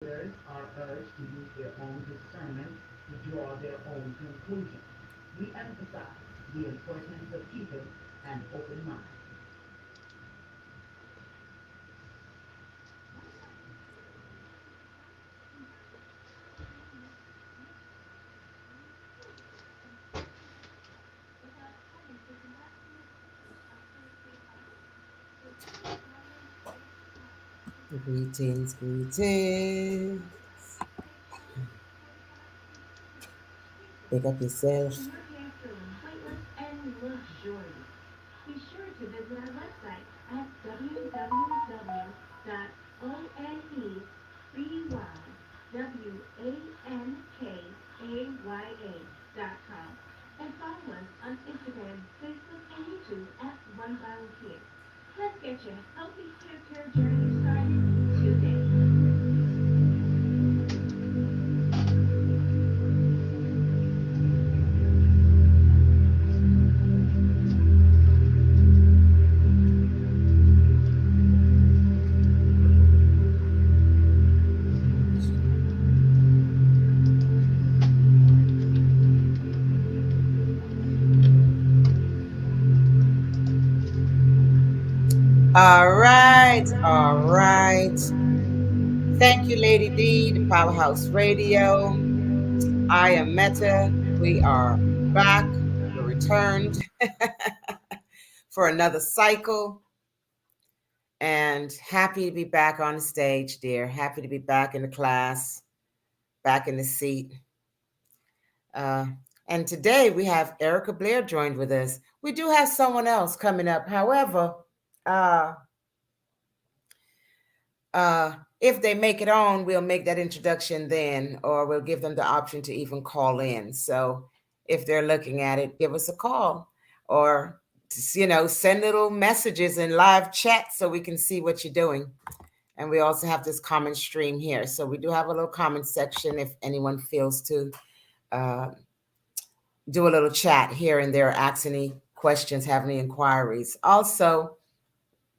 Viewers are urged to use their own discernment to draw their own conclusions. We emphasize the importance of keeping an open mind. Greetings, greetings. Pick up yourself. When your hair feeling weightless and luxurious, be sure to visit our website at www.oneywankaa.com and follow us on Instagram, Facebook, and YouTube at One Vital Care. Let's get your healthy hair care journey started today. All right, all right. Thank you, Lady D, the Powerhouse Radio. I am Meta. We are back. We returned for another cycle. And happy to be back on the stage, dear. Happy to be back in the class, back in the seat. Uh, and today we have Erica Blair joined with us. We do have someone else coming up. However, uh, uh, if they make it on, we'll make that introduction then, or we'll give them the option to even call in. So if they're looking at it, give us a call or, send little messages in live chat so we can see what you're doing. And we also have this comment stream here. So we do have a little comment section if anyone feels to uh, do a little chat here and there, ask any questions, have any inquiries. Also,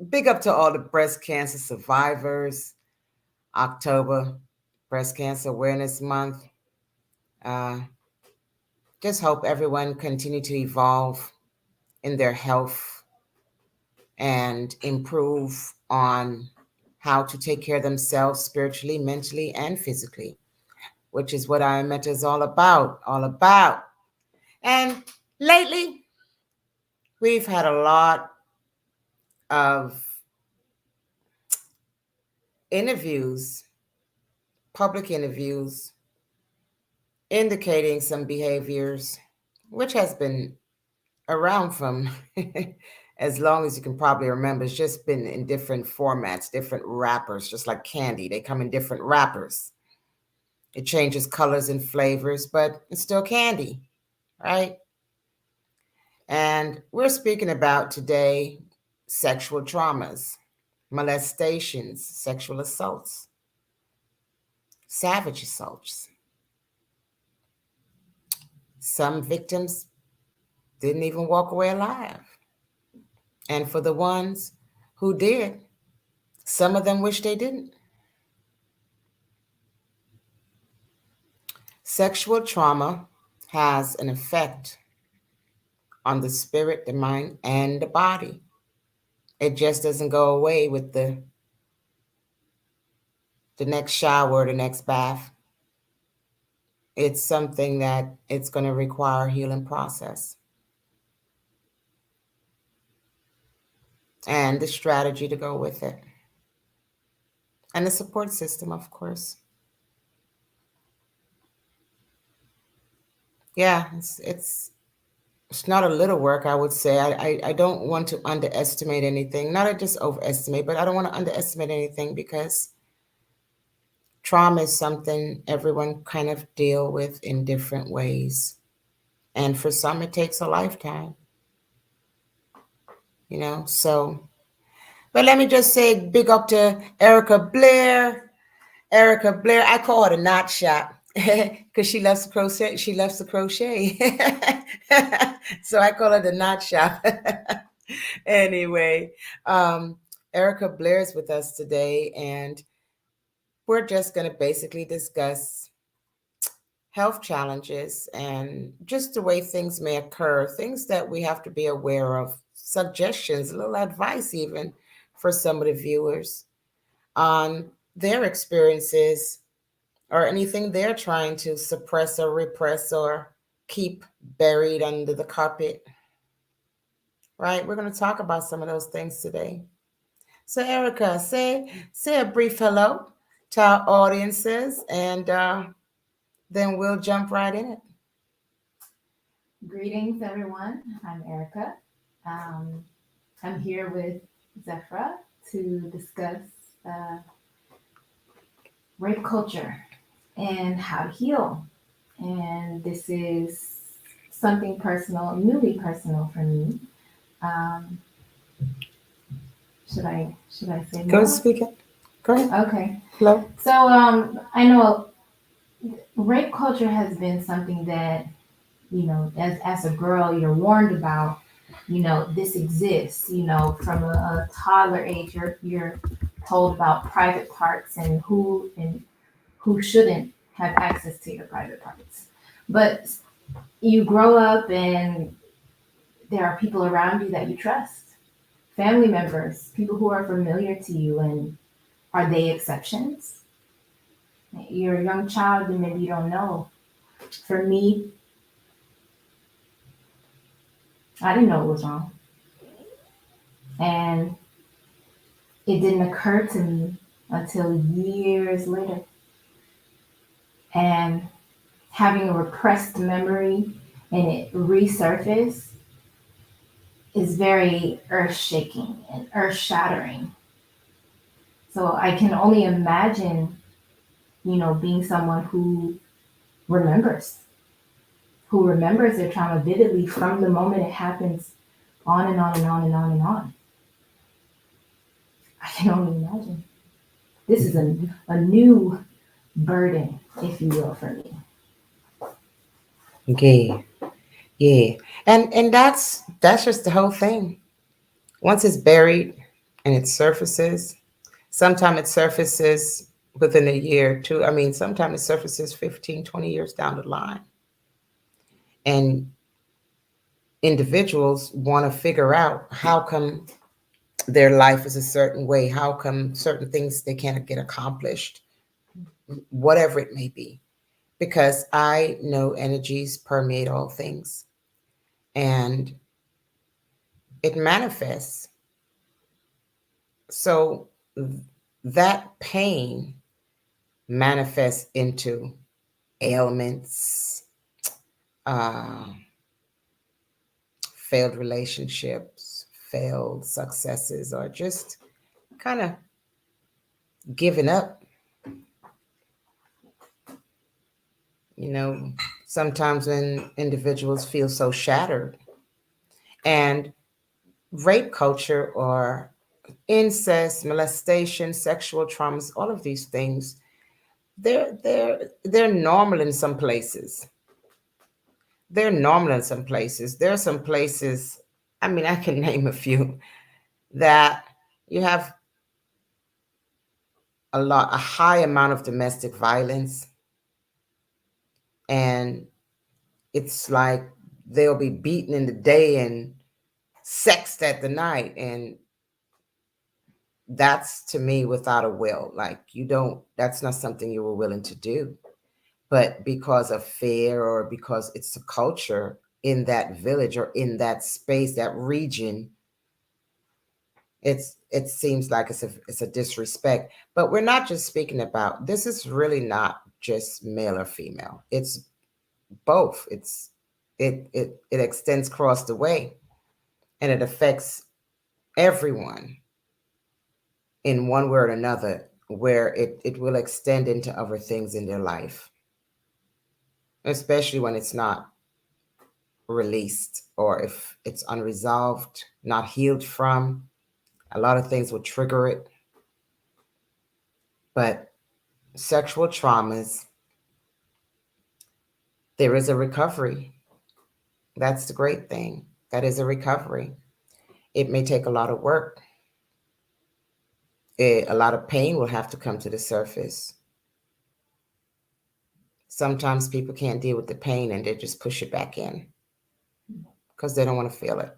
big up to all the breast cancer survivors. October, Breast Cancer Awareness Month. Uh, just hope everyone continue to evolve in their health and improve on how to take care of themselves spiritually, mentally, and physically, which is what I Met is all about, all about. And lately, we've had a lot of interviews, public interviews, indicating some behaviors, which has been around from as long as you can probably remember. It's just been in different formats, different wrappers, just like candy. They come in different wrappers. It changes colors and flavors, but it's still candy, right? And we're speaking about today sexual traumas, molestations, sexual assaults, savage assaults. Some victims didn't even walk away alive. And for the ones who did, some of them wish they didn't. Sexual trauma has an effect on the spirit, the mind, and the body. It just doesn't go away with the next shower, the next bath. It's something that it's going to require a healing process and the strategy to go with it. And the support system, of course. Yeah, it's not a little work, I would say. I don't want to underestimate anything. Not to just overestimate, but I don't want to underestimate anything because trauma is something everyone kind of deal with in different ways. And for some, it takes a lifetime, So, but let me just say big up to Erica Blair. Erica Blair, I call her the knot shop because she loves to crochet. She loves to crochet. So I call her the knot shop. Anyway, Erica Blair is with us today, and we're just going to basically discuss health challenges and just the way things may occur, things that we have to be aware of, suggestions, a little advice even for some of the viewers on their experiences or anything they're trying to suppress or repress or keep buried under the carpet. Right? We're going to talk about some of those things today. So, Erica, say a brief hello to our audiences, and then we'll jump right in it. Greetings, everyone. I'm Erica. Um, I'm here with Zephyra to discuss uh, rape culture and how to heal. And this is something personal, newly personal for me. Um, should I say Go more? speak it. Go ahead. Okay. Hello. So I know rape culture has been something that as a girl you're warned about. This exists. From a toddler age, you're told about private parts and who shouldn't have access to your private parts. But you grow up and there are people around you that you trust, family members, people who are familiar to you, and are they exceptions? You're a young child and maybe you don't know. For me, I didn't know it was wrong. And it didn't occur to me until years later. And having a repressed memory and it resurface is very earth shaking and earth shattering. So I can only imagine, being someone remembers, who remembers their trauma vividly from the moment it happens, on and on and on and on and on. I can only imagine. This is a new burden, if you will, for me. Yeah, yeah, and that's just the whole thing. Once it's buried and it surfaces, sometimes it surfaces within a year or two. I mean, sometimes it surfaces 15, 20 years down the line. And individuals want to figure out how come their life is a certain way, how come certain things they can't get accomplished, whatever it may be. Because I know energies permeate all things and it manifests. So that pain manifests into ailments, uh, failed relationships, failed successes, or just kind of giving up. You know, sometimes when individuals feel so shattered, and rape culture or incest, molestation, sexual traumas, all of these things, they're normal in some places. They're normal in some places. There are some places, I mean, I can name a few that you have a high amount of domestic violence, and it's like they'll be beaten in the day and sexed at the night, and that's to me without a will. Like you don't, that's not something you were willing to do, but because of fear or because it's a culture in that village or in that space, that region, it seems like it's a disrespect. But we're not just speaking about this, is really not just male or female, it's both. It extends across the way, and it affects everyone in one way or another, where it will extend into other things in their life, especially when it's not released or if it's unresolved, not healed from. A lot of things will trigger it. But sexual traumas, there is a recovery. That's the great thing. That is a recovery. It may take a lot of work. A lot of pain will have to come to the surface. Sometimes people can't deal with the pain and they just push it back in because they don't want to feel it.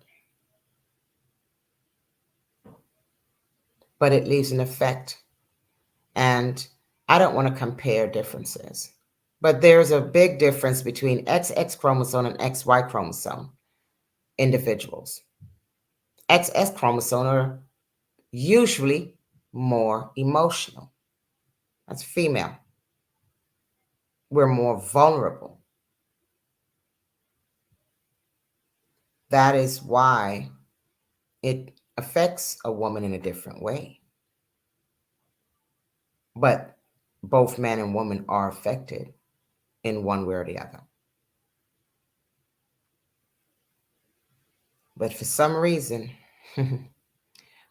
But it leaves an effect. And I don't want to compare differences. But there's a big difference between XX chromosome and XY chromosome individuals. XX chromosome are usually more emotional. That's female. We're more vulnerable. That is why it affects a woman in a different way. But both man and woman are affected in one way or the other. But for some reason,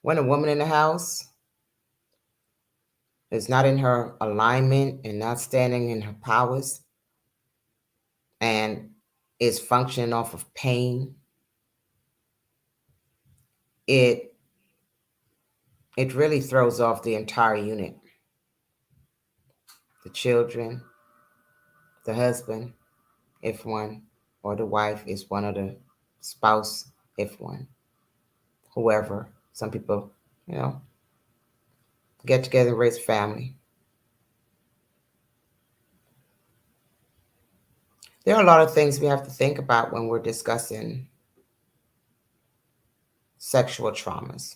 when a woman in the house is not in her alignment and not standing in her powers and is functioning off of pain, it it really throws off the entire unit. The children, the husband, if one, or the wife is one, of the spouse, if one, whoever. Some people, you know, get together and raise a family. There are a lot of things we have to think about when we're discussing sexual traumas.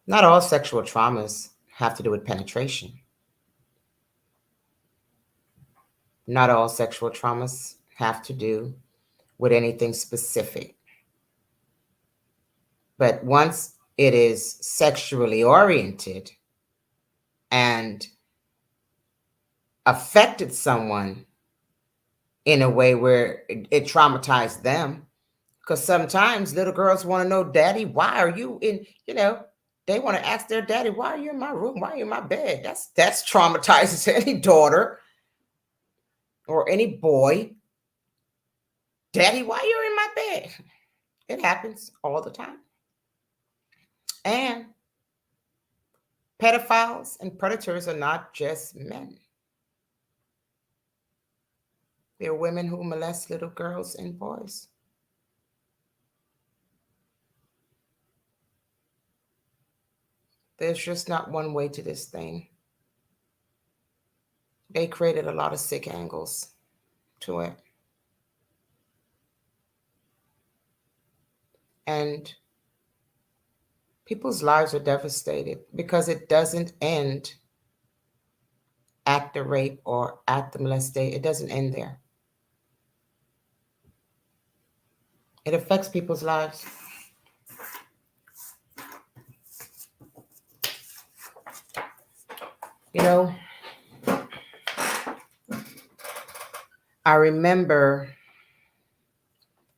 Not all sexual traumas have to do with penetration. Not all sexual traumas have to do with anything specific. But once it is sexually oriented and affected someone in a way where it traumatized them, because sometimes little girls want to know, Daddy, why are you in, you know, they want to ask their daddy, why are you in my room? Why are you in my bed? That's traumatizing to any daughter or any boy. Daddy, why are you in my bed? It happens all the time. And pedophiles and predators are not just men. There are women who molest little girls and boys. There's just not one way to this thing. They created a lot of sick angles to it. And people's lives are devastated because it doesn't end at the rape or at the molestation. It doesn't end there. It affects people's lives. You know, I remember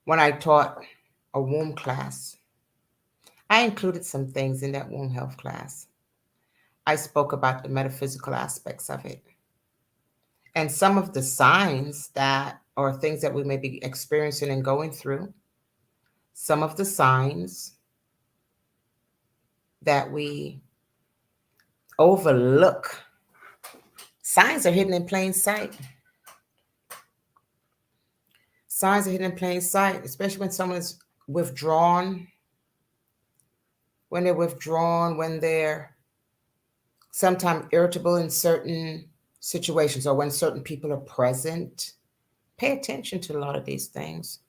when I taught a womb class, I included some things in that womb health class. I spoke about the metaphysical aspects of it and some of the signs that or things that we may be experiencing and going through. Some of the signs that we overlook. Signs are hidden in plain sight. Signs are hidden in plain sight, especially when someone is withdrawn, when they're sometimes irritable in certain situations or when certain people are present. Pay attention to a lot of these things.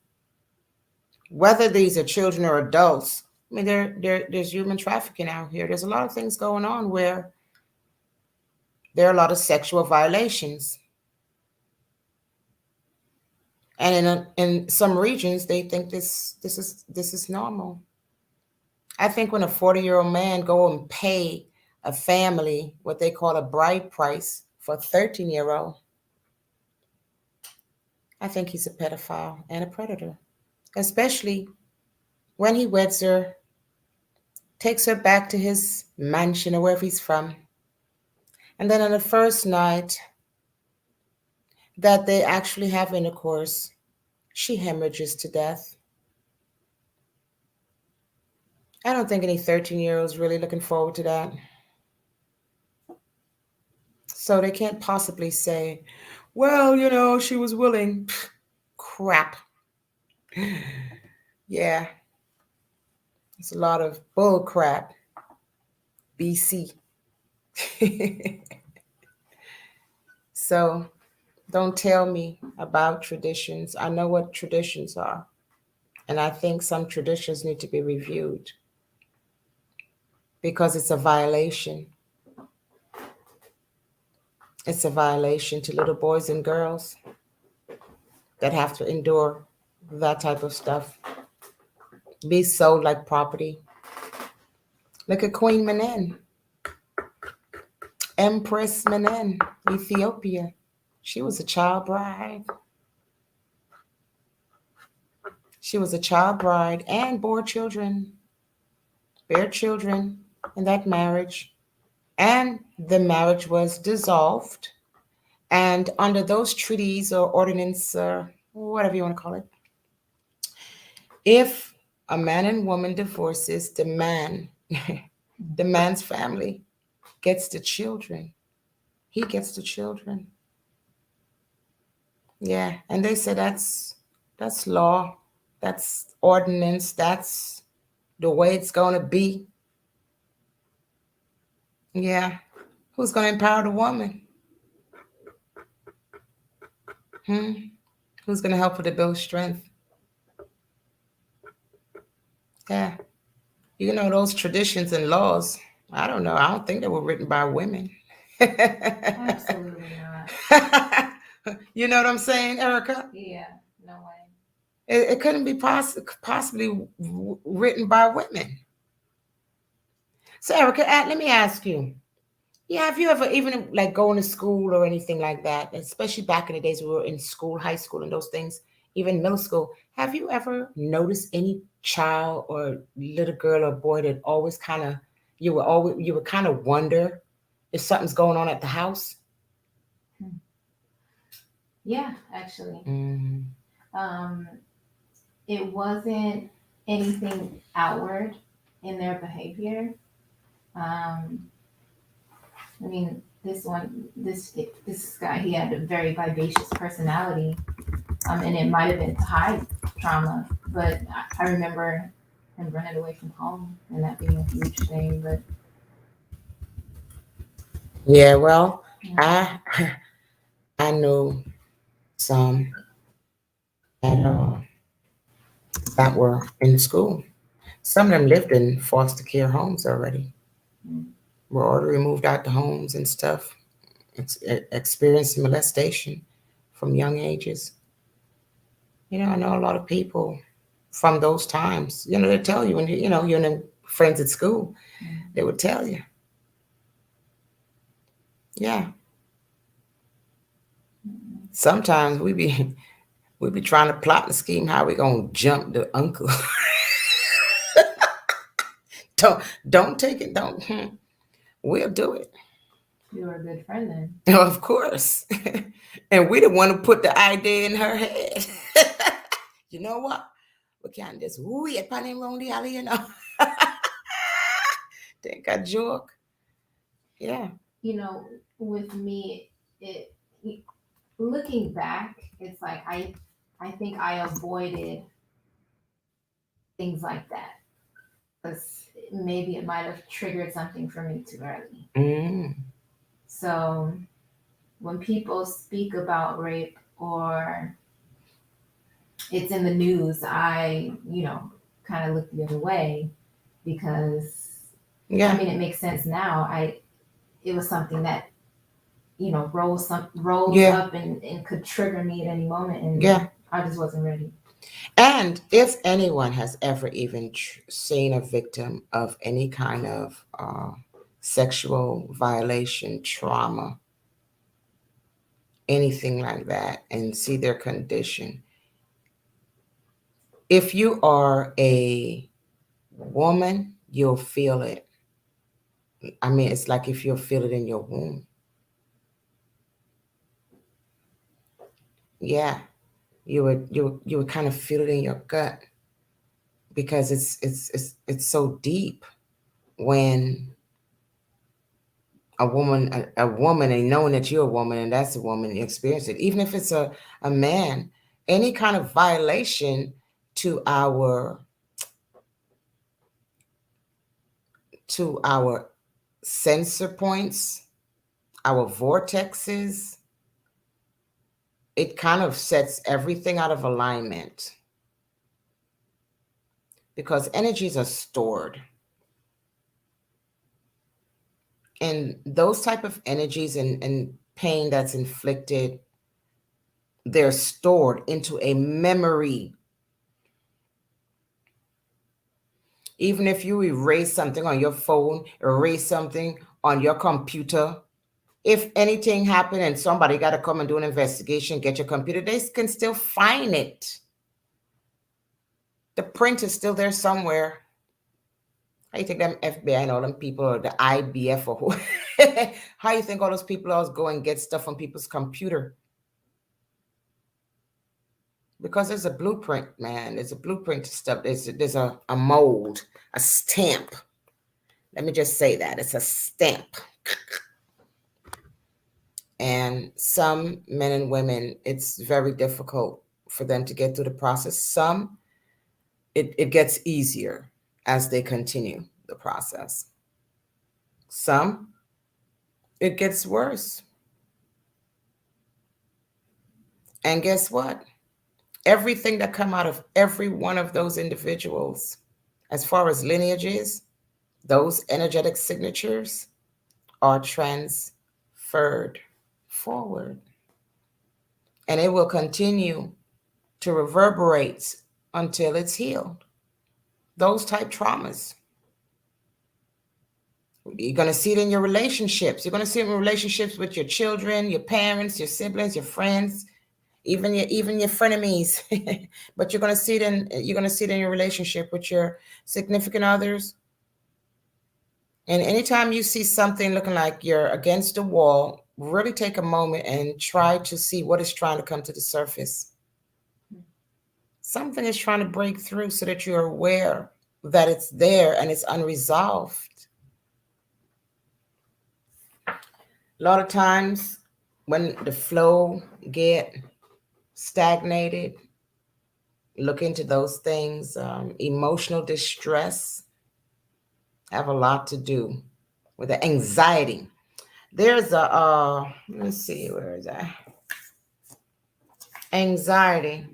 Whether these are children or adults, I mean, there's human trafficking out here. There's a lot of things going on where there are a lot of sexual violations. And in some regions, they think this is normal. I think when a 40-year-old man go and pay a family what they call a bride price for a 13-year-old, I think he's a pedophile and a predator, especially when he weds her, takes her back to his mansion or wherever he's from. And then on the first night that they actually have intercourse, she hemorrhages to death. I don't think any 13-year-olds really looking forward to that. So they can't possibly say, Well, she was willing. Pfft, crap. Yeah, it's a lot of bull crap. BC. So don't tell me about traditions. I know what traditions are. And I think some traditions need to be reviewed because it's a violation. It's a violation to little boys and girls that have to endure that type of stuff, be sold like property. Look at Queen Menen, Empress Menen, Ethiopia. She was a child bride. She was a child bride and bore children, bear children in that marriage. And the marriage was dissolved. And under those treaties or ordinance, or whatever you want to call it, if a man and woman divorces, the man, the man's family gets the children. He gets the children. Yeah, and they say that's law, that's ordinance, that's the way it's gonna be. Yeah, who's gonna empower the woman? Hmm? Who's gonna help her to build strength? Yeah, those traditions and laws. I don't know. I don't think they were written by women. Absolutely not. You know what I'm saying, Erica? Yeah, no way. It couldn't be possibly written by women. So, Erica, let me ask you. Yeah, have you ever even like going to school or anything like that, especially back in the days we were in school, high school, and those things, even middle school? Have you ever noticed any child or little girl or boy that always kind of you would kind of wonder if something's going on at the house? Hmm. Yeah, actually. Mm-hmm. Um, it wasn't anything outward in their behavior. Um, I mean, this one, this guy, he had a very vivacious personality, and it might have been to hide trauma. But I remember him running away from home and that being a huge thing. But Yeah, well, yeah, I I know some that that were in school. Some of them lived in foster care homes already. mm, Were already moved out the homes and stuff. Experienced molestation from young ages. I know a lot of people from those times. They tell you when you're in friends at school, mm, they would tell you. Yeah. mm. Sometimes we be trying to plot and scheme how we gonna jump the uncle. don't don't take it. Don't. We'll do it. You were a good friend then. Of course. And we the one who put the idea in her head. You know what? We can't just weird pan him round the alley. Think a joke. Yeah. You know, with me, it looking back, it's like I think I avoided things like that because maybe it might have triggered something for me too early. Mm. So when people speak about rape or it's in the news, I, kind of look the other way because Yeah. I mean it makes sense now. It was something that, rose Yeah. up and could trigger me at any moment and Yeah. I just wasn't ready. And if anyone has ever even seen a victim of any kind of sexual violation, trauma, anything like that, and see their condition, if you are a woman, you'll feel it. I mean, it's like if you'll feel it in your womb. Yeah, you would kind of feel it in your gut because it's so deep when a woman, and knowing that you're a woman and that's a woman, you experience it. Even if it's a man, any kind of violation to our sensor points, our vortexes, it kind of sets everything out of alignment because energies are stored. And those type of energies and pain that's inflicted, they're stored into a memory. Even if you erase something on your phone, erase something on your computer, if anything happened and somebody got to come and do an investigation, get your computer, they can still find it. The print is still there somewhere. How you think them FBI and all them people, or the IBF, or who? How you think all those people always go and get stuff on people's computer? Because there's a blueprint, man. There's a blueprint to stuff. There's a mold, a stamp. Let me just say that it's a stamp. And some men and women, it's very difficult for them to get through the process. Some, it gets easier as they continue the process. Some, it gets worse. And guess what? Everything that come out of every one of those individuals, as far as lineages, those energetic signatures are transferred forward. And it will continue to reverberate until it's healed. Those type traumas. You're going to see it in your relationships. You're going to see it in relationships with your children, your parents, your siblings, your friends, even your frenemies. But you're going to see it in your relationship with your significant others. And anytime you see something looking like you're against a wall, really take a moment and try to see what is trying to come to the surface. Something is trying to break through so that you're aware that it's there and it's unresolved. A lot of times when the flow get stagnated, look into those things. Emotional distress have a lot to do with the anxiety. There's let me see, where is that? Anxiety.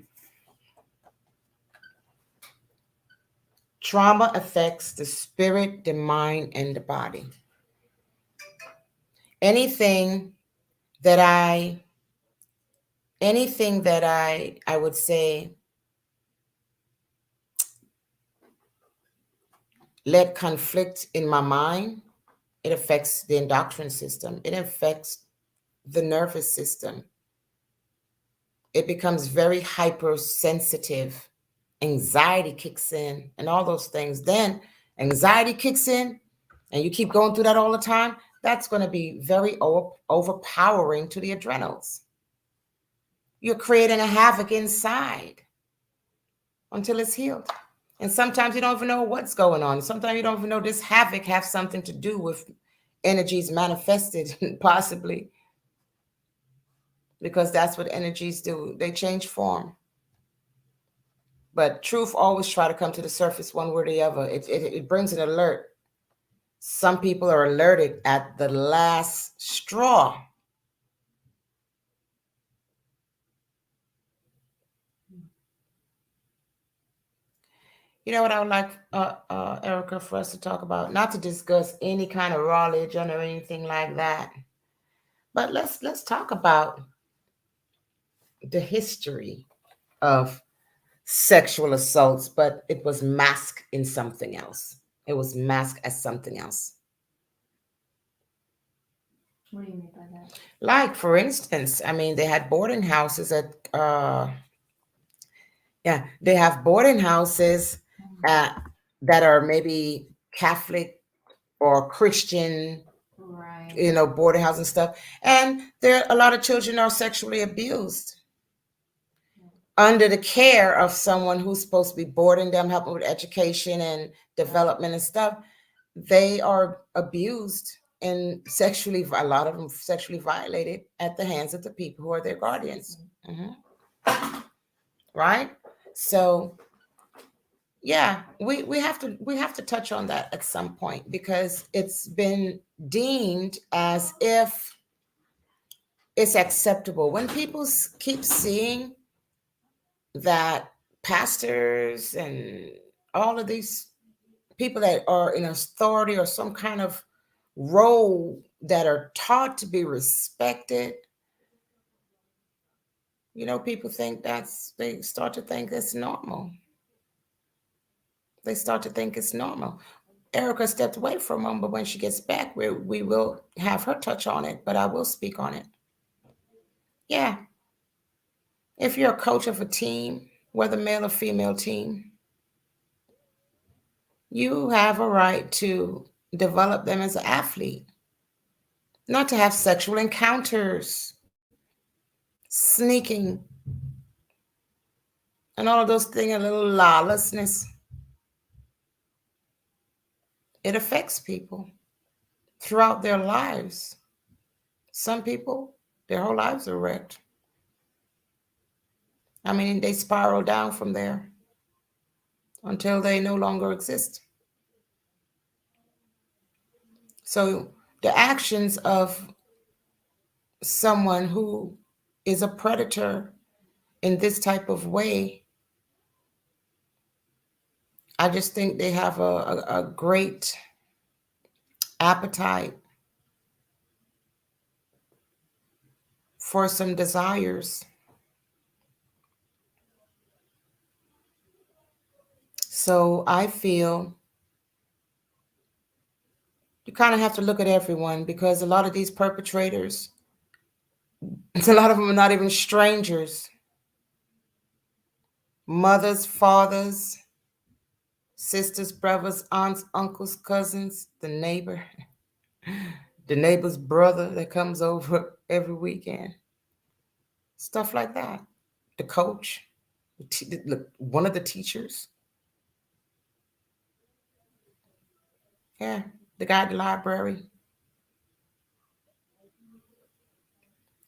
Trauma affects the spirit, the mind, and the body. Anything that I would say let conflict in my mind, it affects the endocrine system. It affects the nervous system. It becomes very hypersensitive. Anxiety kicks in and all those things. Then anxiety kicks in and you keep going through that all the time. That's going to be very overpowering to the adrenals. You're creating a havoc inside until it's healed. And sometimes you don't even know what's going on. Sometimes you don't even know this havoc has something to do with energies manifested, possibly. Because that's what energies do. They change form. But truth always try to come to the surface one way or the other. It brings an alert. Some people are alerted at the last straw. You know what I would like, Erica, for us to talk about? Not to discuss any kind of raw religion or anything like that, but let's talk about the history of sexual assaults, but it was masked in something else. It was masked as something else. What do you mean by that? Like, for instance, I mean, they had boarding houses at, yeah, they have boarding houses at, that are maybe Catholic or Christian, Right. boarding house and stuff. And there, a lot of children are sexually abused under the care of someone who's supposed to be boarding them, helping with education and development and stuff. They are abused and a lot of them sexually violated at the hands of the people who are their guardians. Hmm. Right? So yeah, we have to touch on that at some point because it's been deemed as if it's acceptable when people keep seeing that pastors and all of these people that are in authority or some kind of role that are taught to be respected, people think they start to think it's normal. They start to think it's normal. Erica stepped away for a moment, but when she gets back, we will have her touch on it, but I will speak on it. Yeah, if you're a coach of a team, whether male or female team, you have a right to develop them as an athlete, not to have sexual encounters, sneaking, and all of those things, a little lawlessness. It affects people throughout their lives. Some people, their whole lives are wrecked. I mean, they spiral down from there until they no longer exist. So, the actions of someone who is a predator in this type of way, I just think they have a great appetite for some desires. So, I feel you kind of have to look at everyone because a lot of these perpetrators, a lot of them are not even strangers. Mothers, fathers, sisters, brothers, aunts, uncles, cousins, the neighbor's brother that comes over every weekend, stuff like that. The coach, one of the teachers, yeah, the guy at the library.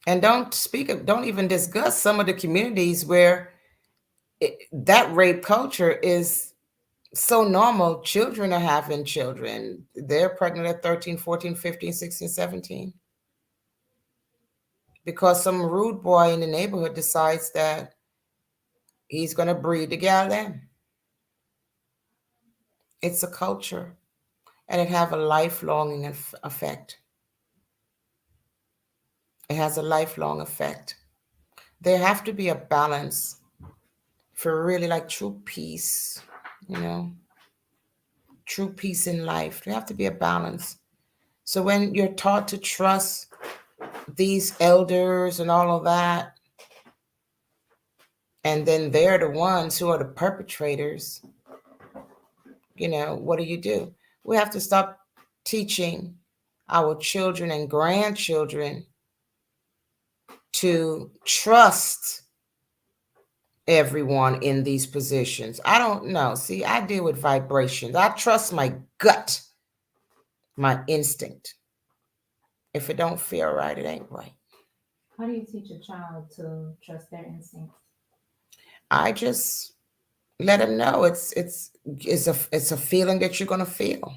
And don't even discuss some of the communities where that rape culture is so normal. Children are having children. They're pregnant at 13, 14, 15, 16, 17 because some rude boy in the neighborhood decides that he's going to breed the gal then. It's a culture and it have a lifelong effect. It has a lifelong effect. There have to be a balance for really like true peace, you know, true peace in life. There have to be a balance. So when you're taught to trust these elders and all of that, and then they're the ones who are the perpetrators, what do? We have to stop teaching our children and grandchildren to trust everyone in these positions. I don't know. See, I deal with vibrations. I trust my gut, my instinct. If it don't feel right, it ain't right. How do you teach a child to trust their instincts? I just let them know it's a feeling that you're gonna feel,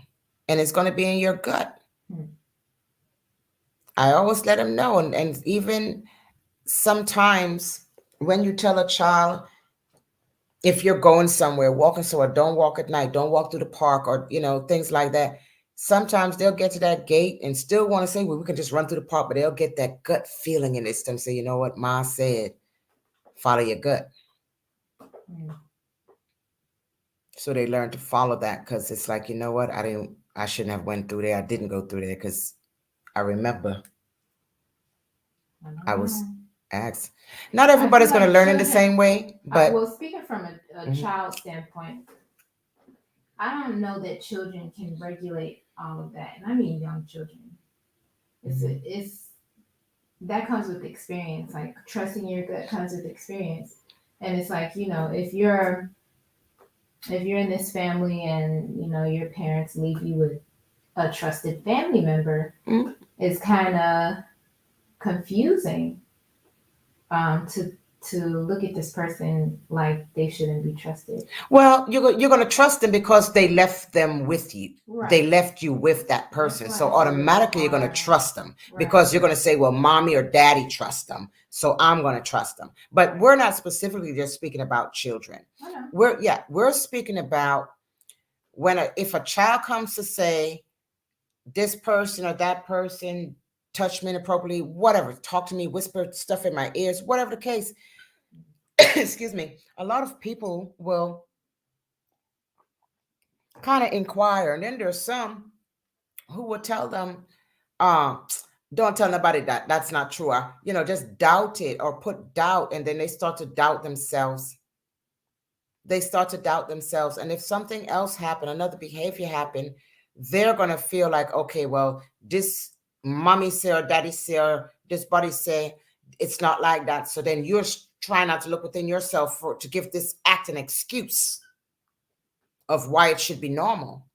and it's gonna be in your gut. Hmm. I always let them know, and even sometimes when you tell a child if you're going somewhere, walking somewhere, don't walk at night, don't walk through the park, or things like that. Sometimes they'll get to that gate and still want to say, well, we can just run through the park, but they'll get that gut feeling in their stomach. Say, you know what, Ma said, follow your gut. Hmm. So they learn to follow that because it's like, you know what, I shouldn't have went through there. I didn't go through there because I remember I was asked. Not I feel everybody's going to like learn in the children. same way, but Well, speaking from a Mhm. child standpoint, I don't know that children can regulate all of that, and I mean young children. It's that comes with experience. Like trusting your gut comes with experience, and it's like if you're in this family and your parents leave you with a trusted family member, Mm. it's kind of confusing to look at this person like they shouldn't be trusted. Well, you're going to trust them because they left them with you. They Right. left you with that That's person. why So it's a little automatically you're going to hard. trust them Right. because you're going to say, well, mommy or daddy trust them. So I'm going to trust them. But we're not specifically just speaking about children. I know. We're speaking about if a child comes to say this person or that person touched me inappropriately, whatever, talk to me, whisper stuff in my ears, whatever the case, excuse me, a lot of people will kind of inquire. And then there's some who will tell them, um, don't tell nobody that's not true. Or, just doubt it or put doubt. And then they start to doubt themselves. They start to doubt themselves. And if something else happened, another behavior happened, they're going to feel like, okay, well, this mommy say or daddy say or this body say, it's not like that. So then you're trying not to look within yourself to give this act an excuse of why it should be normal.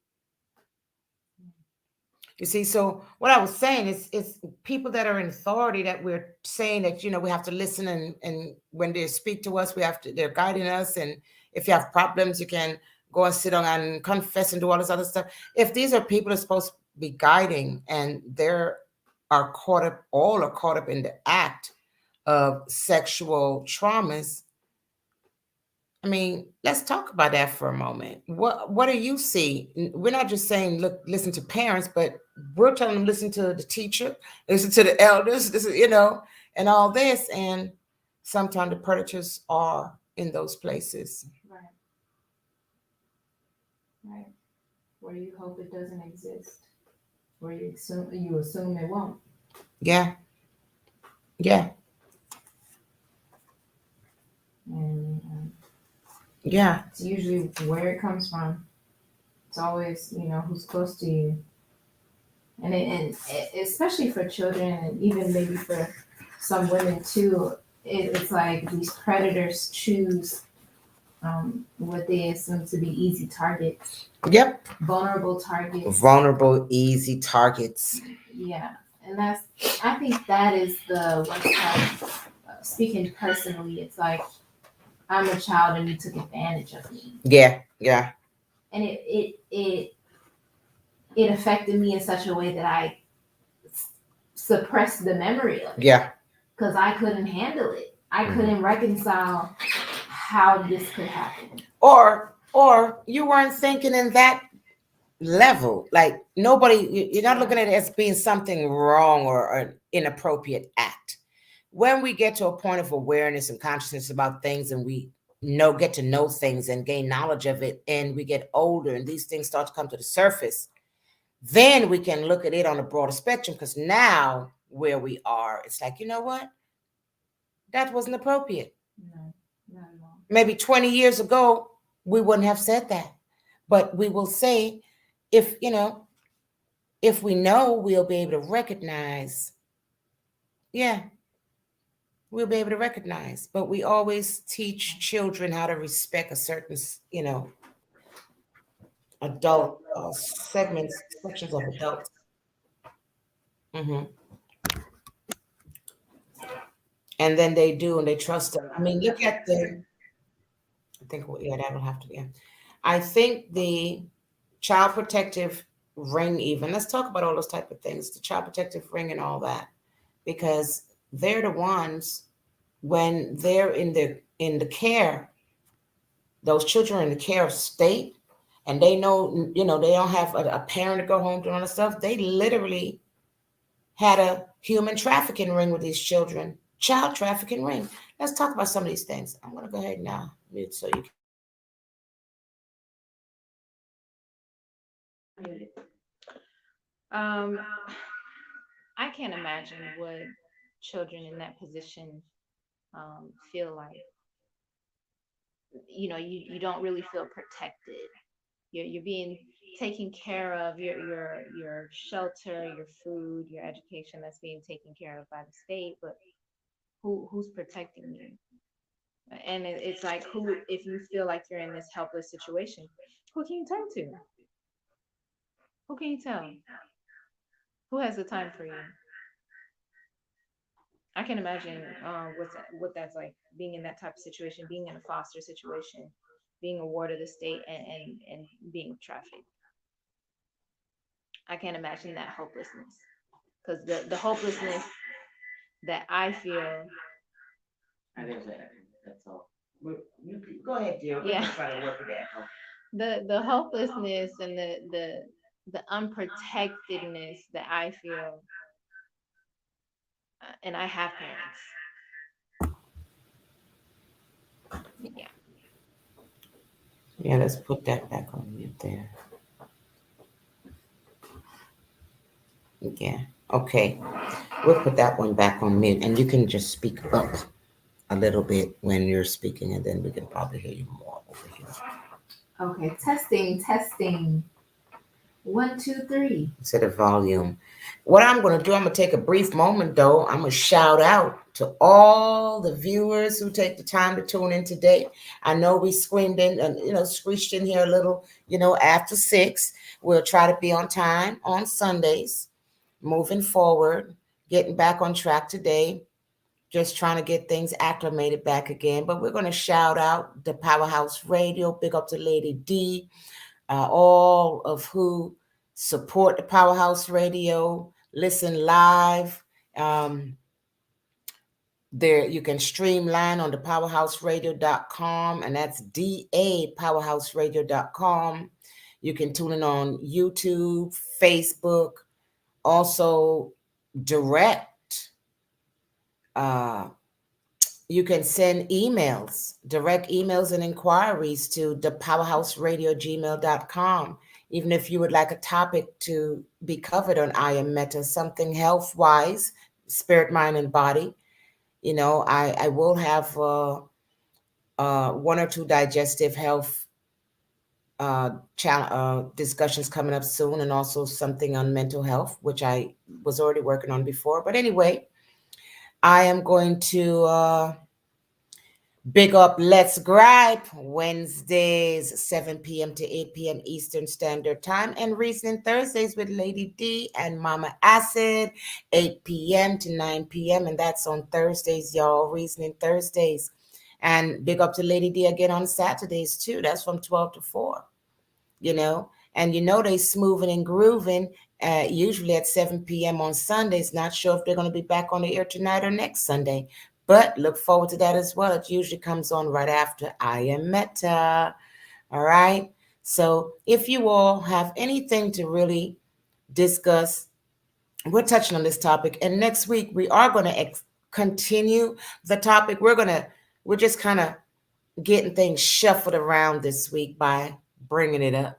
You see, so what I was saying is it's people that are in authority that we're saying that, we have to listen, and when they speak to us, they're guiding us. And if you have problems, you can go and sit down and confess and do all this other stuff. If these are people that are supposed to be guiding and all are caught up in the act of sexual traumas, I mean, let's talk about that for a moment. What do you see? We're not just saying look, listen to parents, but we're telling them listen to the teacher, listen to the elders, this is, and all this. And sometimes the predators are in those places. Right. Right. Where you hope it doesn't exist. Where you assume it won't. Yeah, yeah, And yeah, it's usually where it comes from. It's always who's close to you, and especially for children, and even maybe for some women too. It's like these predators choose what they assume to be easy targets, yep. vulnerable targets. Vulnerable, easy targets. Yeah, and I think that is the worst part. Speaking personally, it's like I'm a child and you took advantage of me, Yeah, yeah, and it affected me in such a way that I suppressed the memory of it. yeah. Because I couldn't handle it. I Mhm. couldn't reconcile how this could happen. Or you weren't thinking in that level. Like you're not looking at it as being something wrong or an inappropriate act. When we get to a point of awareness and consciousness about things, and we get to know things and gain knowledge of it, and we get older and these things start to come to the surface, then we can look at it on a broader spectrum. Because now where we are, it's like, you know what, that wasn't appropriate. No, not at all. Maybe 20 years ago we wouldn't have said that, but we will say, if if we know, we'll be able to recognize. Yeah, we'll be able to recognize. But we always teach children how to respect a certain, adult sections of adults. Hmm. And then they do, and they trust them. I mean, look at I think, yeah, that'll have to be. I think the child protective ring, even, let's talk about all those type of things, the child protective ring and all that, because they're the ones when they're in the care, those children are in the care of state, and they know, they don't have a parent to go home to, all that stuff. They literally had a human trafficking ring with these children, child trafficking ring. Let's talk about some of these things. I'm going to go ahead now mute so you can. I'm muted. Um, I can't imagine what children in that position feel like. You don't really feel protected. You're being taken care of. Your shelter, your food, your education, that's being taken care of by the state. But who's protecting you? And it's like, who, if you feel like you're in this helpless situation, who can you turn to? Who can you tell? Who has the time for you? I can imagine what that's like, being in that type of situation, being in a foster situation, being a ward of the state, and being trafficked. I can't imagine that hopelessness, because the hopelessness that I feel. I think that's all. You go ahead, dear. We're Yeah. just trying to work it out. The hopelessness and the unprotectedness that I feel, and I have parents. Yeah. Yeah, let's put that back on mute there. Yeah. Okay. We'll put that one back on mute, and you can just speak up a little bit when you're speaking, and then we can probably hear you more over here. Okay, testing, testing. One, two, three. Instead of volume. What I'm going to do, I'm going to take a brief moment though. I'm going to shout out to all the viewers who take the time to tune in today. I know we screamed in and, screeched in here a little, after 6. We'll try to be on time on Sundays, moving forward, getting back on track today. Just trying to get things acclimated back again. But we're going to shout out the Powerhouse Radio. Big up to Lady D, all of who support the Powerhouse Radio, listen live. There you can streamline on the powerhouseradio.com, and that's DA powerhouseradio.com. You can tune in on YouTube, Facebook, also direct. You can send emails, direct emails and inquiries to thepowerhouseradio@gmail.com. Even if you would like a topic to be covered on I Am Meta, something health wise, spirit, mind, and body. I will have one or two digestive health discussions coming up soon, and also something on mental health, which I was already working on before. But anyway, I am going to big up Let's Gripe Wednesdays, 7 p.m. to 8 p.m. Eastern Standard Time, and Reasoning Thursdays with Lady D and Mama Acid, 8 p.m. to 9 p.m. And that's on Thursdays, y'all. Reasoning Thursdays. And big up to Lady D again on Saturdays, too. That's from 12 to 4, And they smoothing and grooving usually at 7 p.m. on Sundays. Not sure if they're going to be back on the air tonight or next Sunday. But look forward to that as well. It usually comes on right after I Am Meta. All right. So if you all have anything to really discuss, we're touching on this topic. And next week, we are going to continue the topic. We're just kind of getting things shuffled around this week by bringing it up.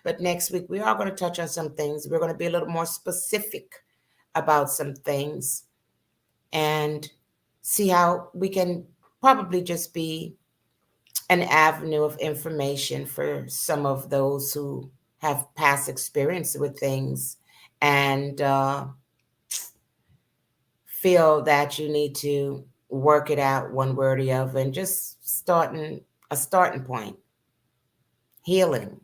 But next week, we are going to touch on some things. We're going to be a little more specific about some things, and see how we can probably just be an avenue of information for some of those who have past experience with things, and feel that you need to work it out one way or the other, and just a starting point. Healing.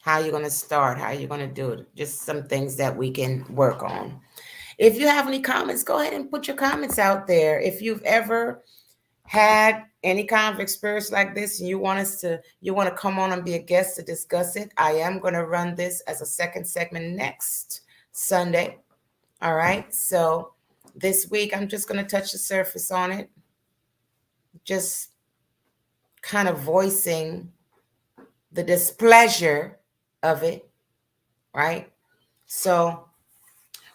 How you're going to start, how you're going to do it. Just some things that we can work on. If you have any comments, go ahead and put your comments out there. If you've ever had any kind of experience like this and you want to come on and be a guest to discuss it, I am going to run this as a second segment next Sunday. All right. So this week, I'm just going to touch the surface on it. Just kind of voicing the displeasure of it. Right. So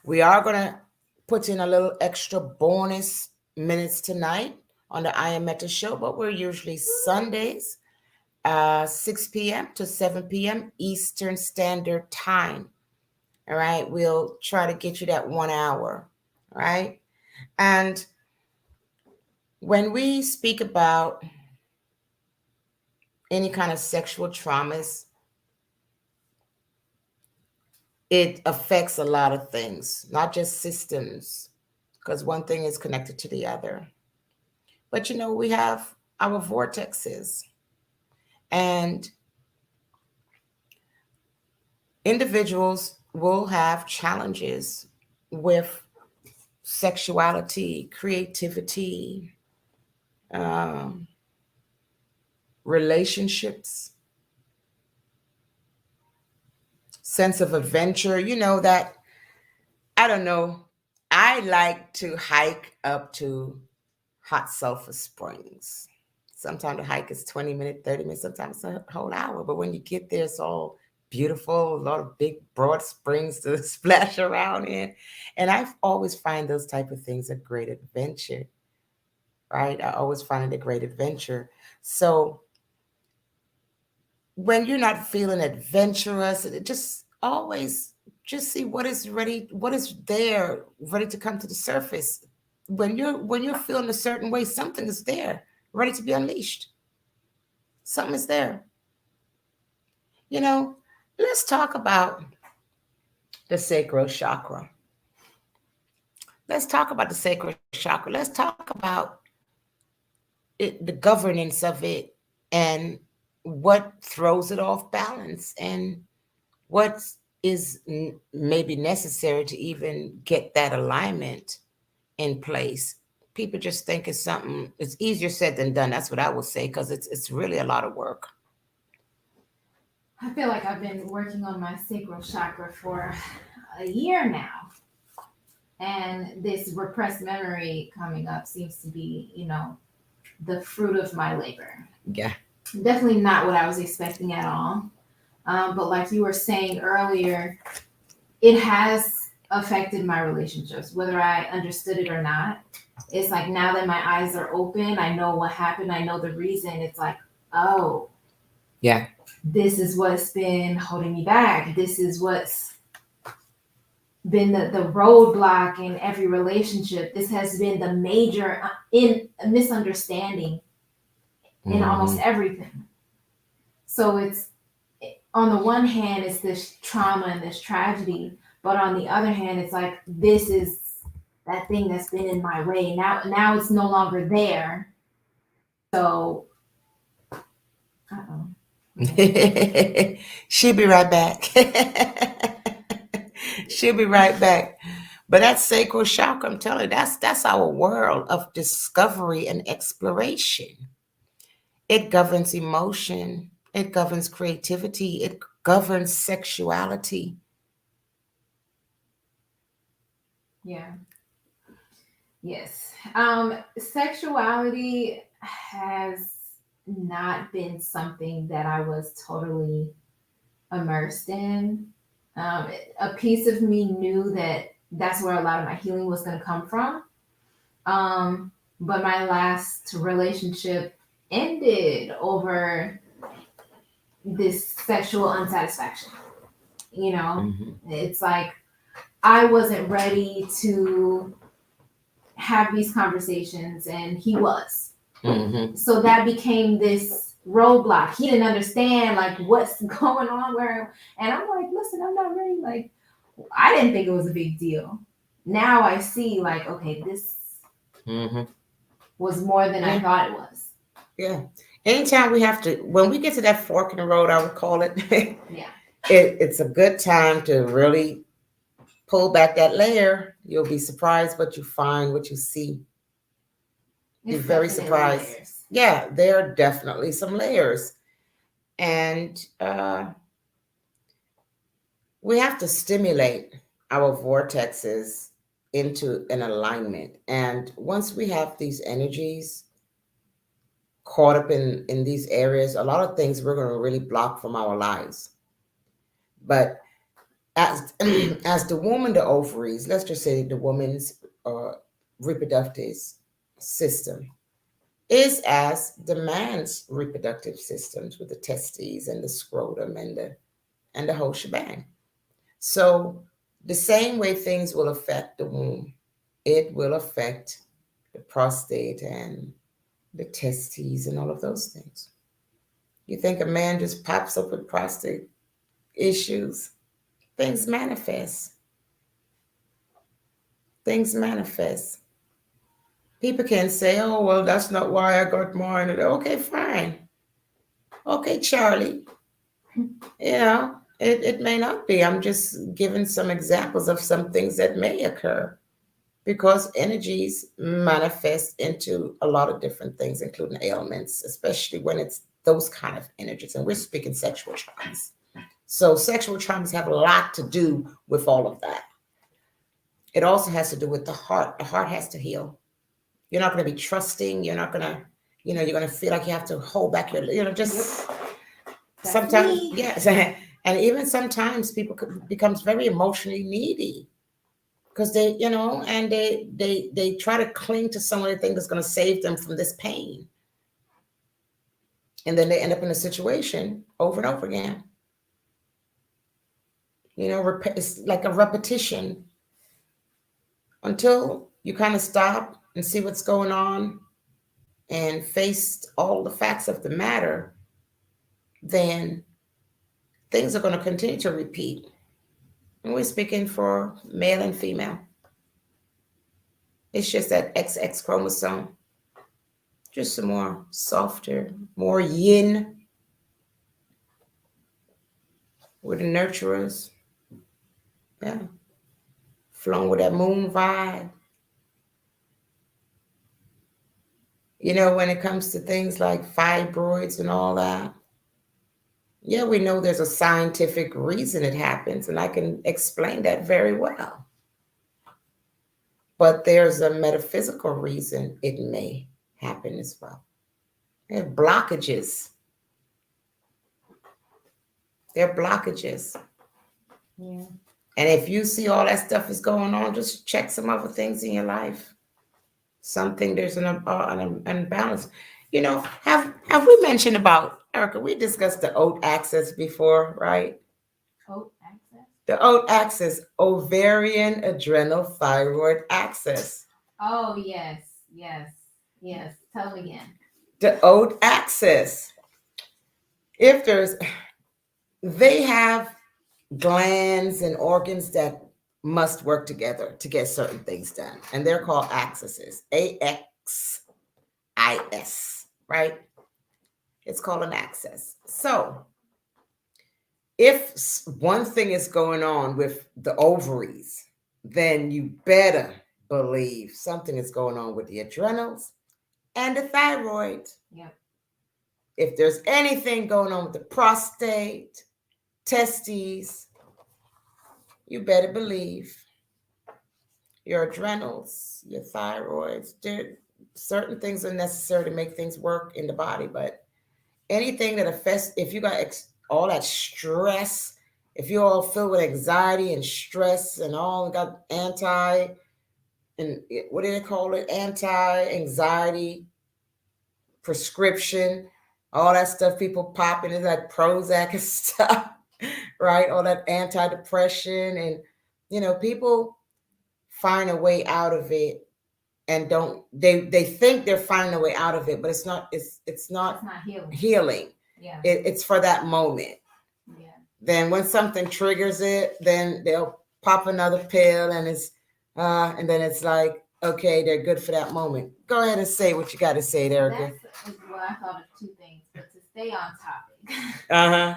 we are going to put in a little extra bonus minutes tonight on the I Am Meta show, but we're usually Sundays, 6 p.m. to 7 p.m. Eastern Standard Time. All right. We'll try to get you that 1 hour. All right. And when we speak about any kind of sexual traumas, it affects a lot of things, not just systems, because one thing is connected to the other. But we have our vortexes, and individuals will have challenges with sexuality, creativity, um, relationships, sense of adventure. You know, that, I don't know. I like to hike up to hot sulfur springs. Sometimes the hike is 20 minutes, 30 minutes, sometimes a whole hour. But when you get there, it's all beautiful, a lot of big, broad springs to splash around in. And I always find those type of things a great adventure, right? I always find it a great adventure. So when you're not feeling adventurous, just always just see what is ready, what is there, ready to come to the surface. When you're feeling a certain way, something is there, ready to be unleashed. Something is there. You know, let's talk about the sacral chakra. Let's talk about the sacral chakra. Let's talk about it, the governance of it, and what throws it off balance, and what is maybe necessary to even get that alignment in place. People just think it's something, it's easier said than done. That's what I would say, because it's really a lot of work. I feel like I've been working on my sacral chakra for a year now. And this repressed memory coming up seems to be, the fruit of my labor. Yeah. Definitely not what I was expecting at all. But like you were saying earlier, it has affected my relationships, whether I understood it or not. It's like now that my eyes are open, I know what happened, I know the reason. It's like, oh, Yeah. this is what's been holding me back. This is what's been the roadblock in every relationship. This has been the major in misunderstanding in almost Mhm. everything. So it's, on the one hand, it's this trauma and this tragedy, but on the other hand, it's like this is that thing that's been in my way. Now it's no longer there. So, uh-oh. She'll be right back. She'll be right back. But that sacral chakra, I'm telling you, that's our world of discovery and exploration. It governs emotion. It governs creativity. It governs sexuality. Yeah. Yes. Sexuality has not been something that I was totally immersed in. Um, a piece of me knew that that's where a lot of my healing was going to come from. But my last relationship ended over this sexual unsatisfaction. You know, Mhm. it's like I wasn't ready to have these conversations, and he was. Mhm. So that became this roadblock. He didn't understand like what's going on where, and I'm like, listen, I'm not ready. Like, I didn't think it was a big deal. Now I see like, okay, this Mhm. was more than I Yeah. thought it was. Yeah. Anytime we have to, when we get to that fork in the road, I would call it, Yeah. it's a good time to really pull back that layer. You'll be surprised what you find, what you see. Be It's very definitely surprised. layers. Yeah, there are definitely some layers. And we have to stimulate our vortexes into an alignment. And once we have these energies caught up in these areas, a lot of things we're going to really block from our lives. But as as the woman, the ovaries, let's just say the woman's uh, reproductive system is as the man's reproductive systems with the testes and the scrotum and the whole shebang. So the same way things will affect the womb, it will affect the prostate and the testes and all of those things. You think a man just pops up with prostate issues? Things manifest. Things manifest. People can say, oh, well, that's not why I got mine. Okay, fine. Okay, Charlie. You know. It may not be. I'm just giving some examples of some things that may occur because energies manifest into a lot of different things, including ailments, especially when it's those kind of energies. And we're speaking sexual traumas. So sexual traumas have a lot to do with all of that. It also has to do with the heart. The heart has to heal. You're not going to be trusting. You're not going to, you're going to feel like you have to hold back your, just That's sometimes, me. yes. And even sometimes people becomes very emotionally needy because they, and they try to cling to someone they think is going to save them from this pain. And then they end up in a situation over and over again. It's like a repetition until you kind of stop and see what's going on and face all the facts of the matter, then things are going to continue to repeat. And we're speaking for male and female. It's just that XX chromosome, just some more softer, more yin with the nurturers. Yeah. Flowing with that moon vibe. When it comes to things like fibroids and all that, yeah, we know there's a scientific reason it happens, and I can explain that very well. But there's a metaphysical reason it may happen as well. There are blockages. There are blockages. Yeah. And if you see all that stuff is going on, just check some other things in your life. Something there's an imbalance. Have we mentioned about Erica? We discussed the oat axis before, right? Oat access. The oat axis, ovarian adrenal thyroid axis. Oh yes, yes, yes. Tell me again. The oat axis. If they have glands and organs that must work together to get certain things done, and they're called axes. AXIS, right? It's called an axis. So if one thing is going on with the ovaries, then you better believe something is going on with the adrenals and the thyroid. Yep. If there's anything going on with the prostate, testes, you better believe your adrenals, your thyroids, certain things are necessary to make things work in the body, but anything that affects, if you got all that stress, if you're all filled with anxiety and stress and all got what do they call it? Anti-anxiety prescription, all that stuff people popping is like Prozac and stuff, right? All that anti-depression and people find a way out of it and don't they think they're finding a way out of it, but it's not It's not healing. healing. Yeah. It's for that moment. Yeah. Then when something triggers it, then they'll pop another pill and then it's like, okay, they're good for that moment. Go ahead and say what you got to say, Erica. Well, I thought of two things, but to stay on topic. Uh-huh.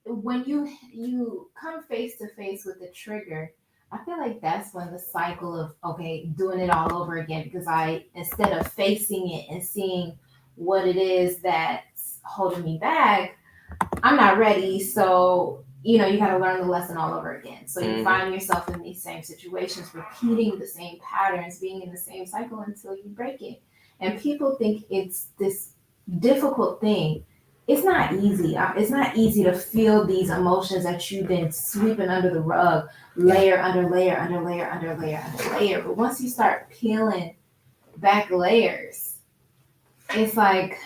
When you come face to face with the trigger, I feel like that's when the cycle of doing it all over again, because instead of facing it and seeing what it is that's holding me back, I'm not ready. So you got to learn the lesson all over again. So you find yourself in these same situations, repeating the same patterns, being in the same cycle until you break it. And people think it's this difficult thing. It's not easy. It's not easy to feel these emotions that you've been sweeping under the rug, layer under layer under layer under layer under layer. But once you start peeling back layers, it's like,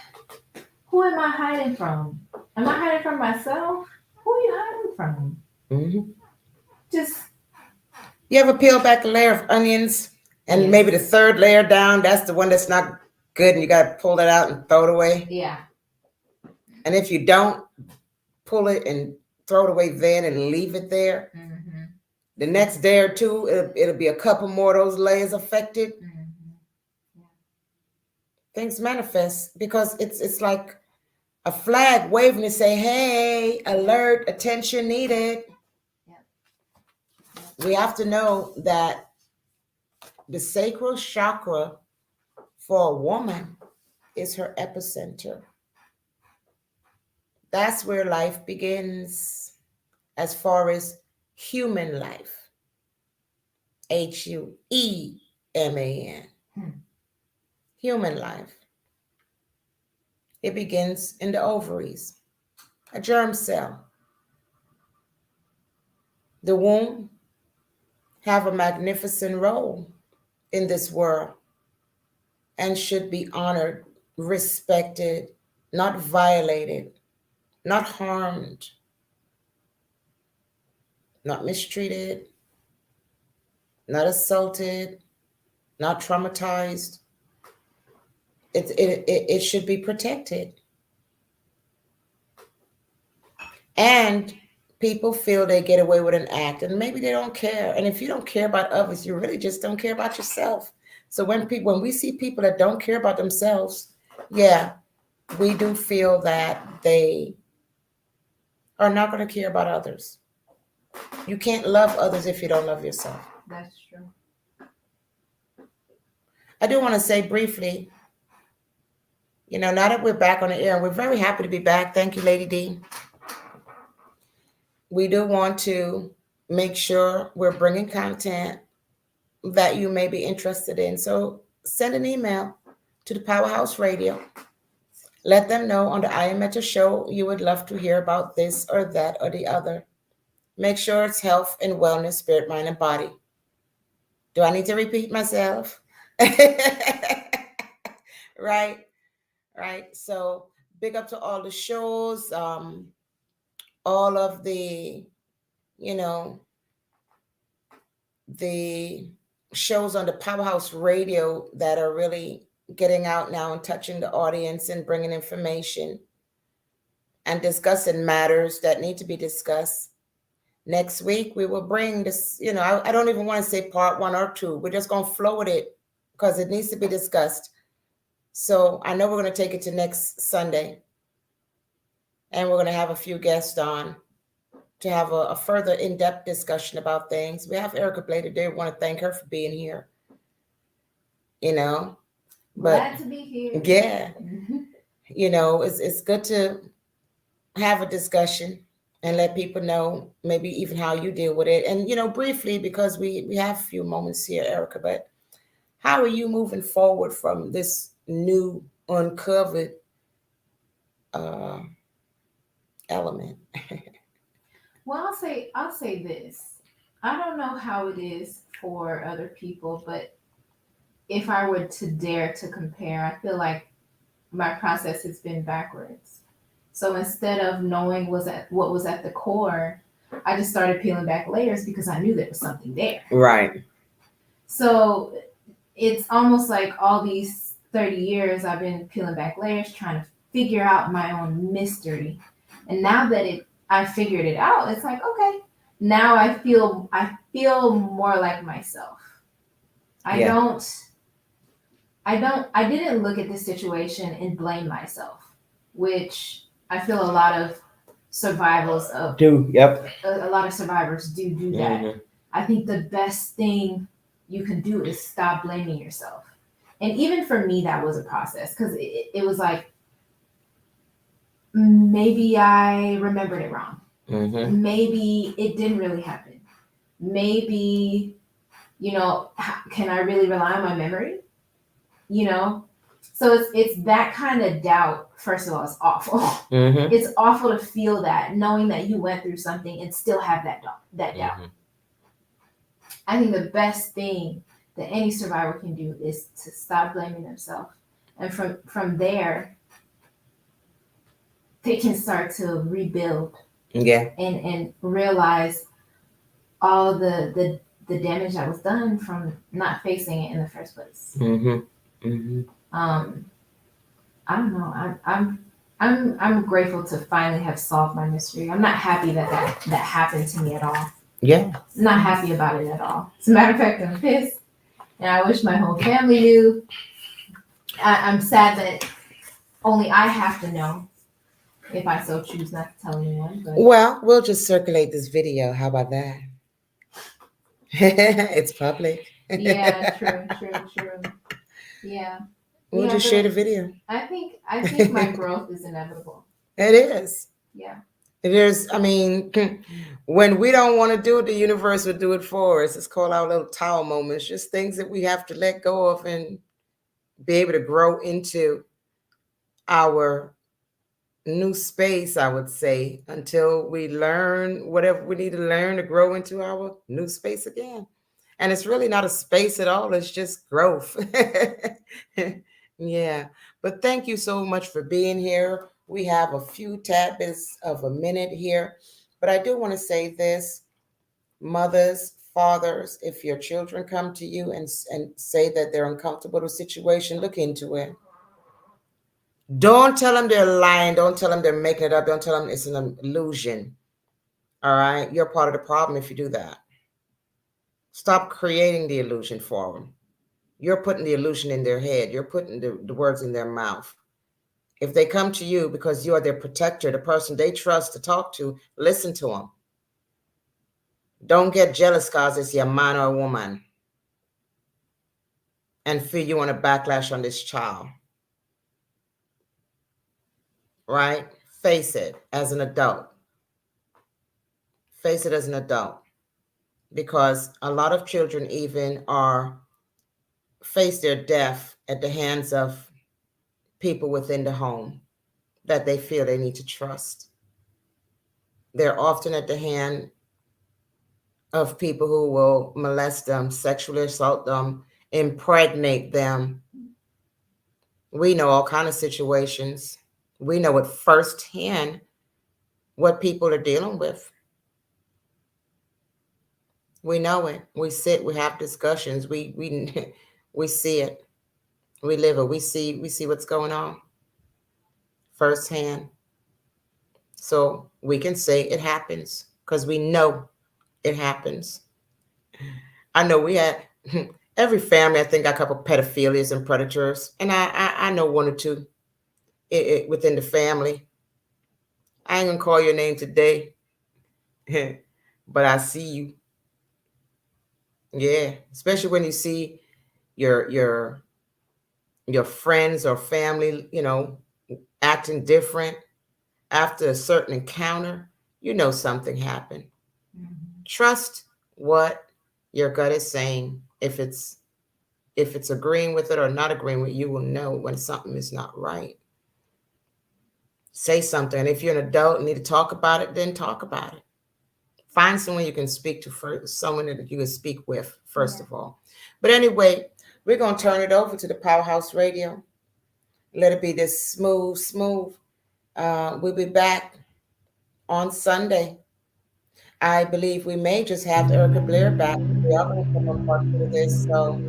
who am I hiding from? Am I hiding from myself? Who are you hiding from? Mm-hmm. Just, you ever peel back a layer of onions and yes. Maybe the third layer down, that's the one that's not good and you got to pull that out and throw it away? Yeah. And if you don't pull it and throw it away then and leave it there, the next day or two, it'll be a couple more of those layers affected. Yeah. Things manifest because it's like a flag waving to say, hey, alert, attention needed. We have to know that the sacral chakra for a woman is her epicenter. That's where life begins as far as human life. Hueman. Human life. It begins in the ovaries, a germ cell. The womb have a magnificent role in this world and should be honored, respected, not violated, not harmed, not mistreated, not assaulted, not traumatized. It should be protected. And people feel they get away with an act and maybe they don't care. And if you don't care about others, you really just don't care about yourself. So when we see people that don't care about themselves, yeah, we do feel that they are not going to care about others. You can't love others if you don't love yourself. That's true. I do want to say briefly, now that we're back on the air, we're very happy to be back. Thank you, Lady D. We do want to make sure we're bringing content that you may be interested in. So send an email to the Powerhouse Radio. Let them know on the I Am At Your show you would love to hear about this or that or the other. Make sure it's health and wellness, spirit, mind, and body. Do I need to repeat myself? Right. So big up to all the shows, all of the shows on the Powerhouse Radio that are really getting out now and touching the audience and bringing information and discussing matters that need to be discussed. Next week, we will bring this, I don't even want to say part 1 or 2. We're just going to flow with it because it needs to be discussed. So I know we're going to take it to next Sunday. And we're going to have a few guests on to have a further in-depth discussion about things. We have Erica Blade today. We want to thank her for being here. But glad to be here. Yeah. It's good to have a discussion and let people know maybe even how you deal with it. And, briefly, because we have a few moments here, Erica, but how are you moving forward from this new uncovered element? Well, I'll say this. I don't know how it is for other people, but if I were to dare to compare, I feel like my process has been backwards. So instead of knowing what was at the core, I just started peeling back layers because I knew there was something there. Right. So it's almost like all these 30 years I've been peeling back layers, trying to figure out my own mystery. And now that I figured it out, it's like, okay, now I feel more like myself. I didn't look at this situation and blame myself, which I feel a lot of survivors of do. Yep. A lot of survivors do that. Mm-hmm. I think the best thing you can do is stop blaming yourself. And even for me, that was a process because it was like, maybe I remembered it wrong. Mm-hmm. Maybe it didn't really happen. Maybe, can I really rely on my memory? So it's that kind of doubt. First of all, it's awful. Mm-hmm. It's awful to feel that, knowing that you went through something and still have that doubt. Mm-hmm. I think the best thing that any survivor can do is to stop blaming themselves. And from there, they can start to rebuild. Yeah. And realize all the damage that was done from not facing it in the first place. Mm-hmm. Mm-hmm. I don't know. I'm grateful to finally have solved my mystery. I'm not happy that happened to me at all. Yeah. I'm not happy about it at all. As a matter of fact, I'm pissed. And I wish my whole family knew. I'm sad that only I have to know. if I so choose not to tell anyone. But Well, we'll just circulate this video. How about that? It's public. yeah, true, true, true. Yeah, We'll yeah, just share but the video. I think my growth is inevitable. It is. Yeah, It is. I mean, when we don't want to do it, the universe will do it for us. It's called our little tower moments, just things that we have to let go of and be able to grow into our new space, I would say, until we learn whatever we need to learn to grow into our new space again. And it's really not a space at all, it's just growth. Yeah. But thank you so much for being here. We have a few tad bits of a minute here, but I do want to say this, mothers, fathers, if your children come to you and say that they're uncomfortable with the situation, look into it. Don't tell them they're lying. Don't tell them they're making it up. Don't tell them it's an illusion. All right. You're part of the problem if you do that. Stop creating the illusion for them. You're putting the illusion in their head. You're putting the words in their mouth. If they come to you because you are their protector, the person they trust to talk to, listen to them. Don't get jealous because it's your man or woman and feel you want to backlash on this child. Right? Face it as an adult. Face it as an adult. Because a lot of children even are face their death at the hands of people within the home that they feel they need to trust. They're often at the hand of people who will molest them, sexually assault them, impregnate them. We know all kind of situations. We know it firsthand what people are dealing with. We know it. We sit, we have discussions. We we see it. We live it. We see what's going on firsthand. So we can say it happens because we know it happens. I know we had every family. I think got a couple pedophilias and predators, and I know one or two within the family. I ain't gonna call your name today, but I see you. Yeah, especially when you see your your your friends or family, acting different after a certain encounter. You know something happened. Mhm. Trust what your gut is saying. If it's agreeing with it or not agreeing with it, you will know when something is not right. Say something. And if you're an adult and need to talk about it, then talk about it. Find someone you can speak to first, someone that you can speak with, first Yeah. of all. But anyway, we're going to turn it over to the Powerhouse Radio. Let it be this smooth, smooth. We'll be back on Sunday. I believe we may just have Erica Blair back. We are going to come on part two of this. So,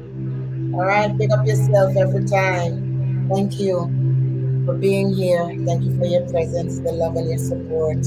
all right, pick up yourself every time. Thank you for being here. Thank you for your presence, the love, and your support.